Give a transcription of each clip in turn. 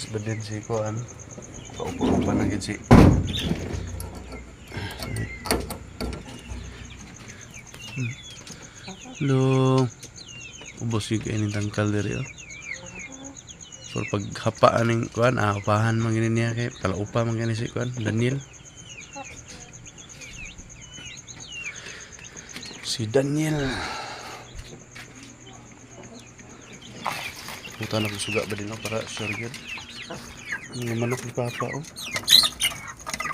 ba din si Kuan? Paupo pa na gid si. Hello. Ubos yung kainin tangkal diri oh. For paghapaan ning Kuan, upahan man gini niya kay talaupa man gani si Kuan, Daniel. Si Daniel. Puta na ko suga ba din oh, para sure gyud. Mga manok ni Papa oh.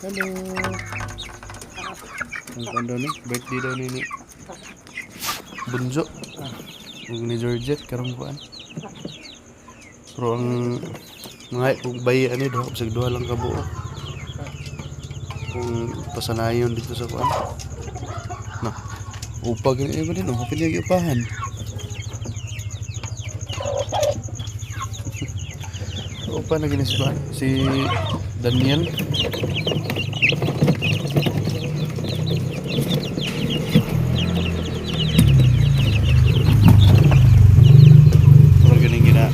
Hello. Ang kando ni, birthday daw ni Bunjo. Ug ni Georgette karong Kuan. Pero ang mga kung bayi ani do, bisag duha lang ka buo. Kung pasanayon dito sa Kuan. No. Upa gani ba din oh, pili upahan. Upa na gini si Daniel. Pero gining gina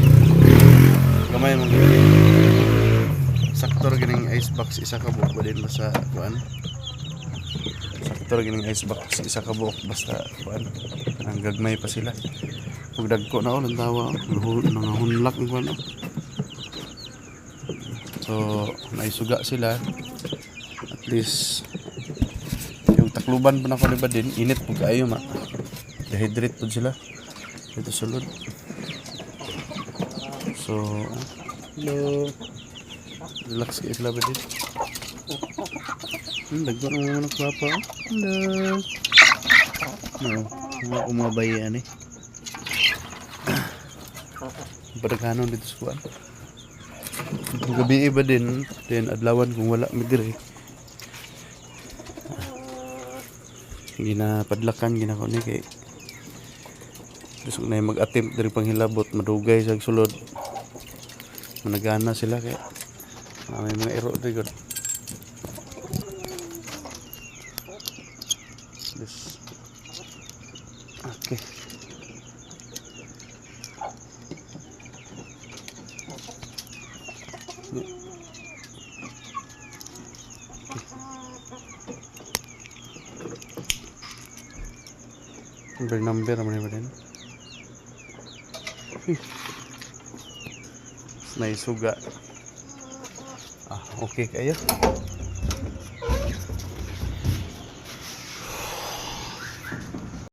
gamay mong gini. Saktor gining ice box isa ka buok ba din basta kuan. Saktor gining ice box isa ka buok basta kuan. Ang gagmay pa sila. Pag dagko na ulan tawa, nangahunlak ng kuan. So, naisuga sila. At least yung takluban pa na ko ba din, init po kayo ma. Dehydrate po sila. Ito sulod. So, hello. Relax kayo sila ba din. Dagko na mga anak papa. Hello. No, mga umabayan eh. Padaghanon dito sa kuwan. Gabi iba din adlawan kung wala mi dire. Ginapadlakan ginako ni kay gusto na mag-attempt diri panghilabot madugay sa sulod. Managana sila kay may mga ero diri gud. Yes. Okay. Number naman ba din? Naisuga. Okay kayo?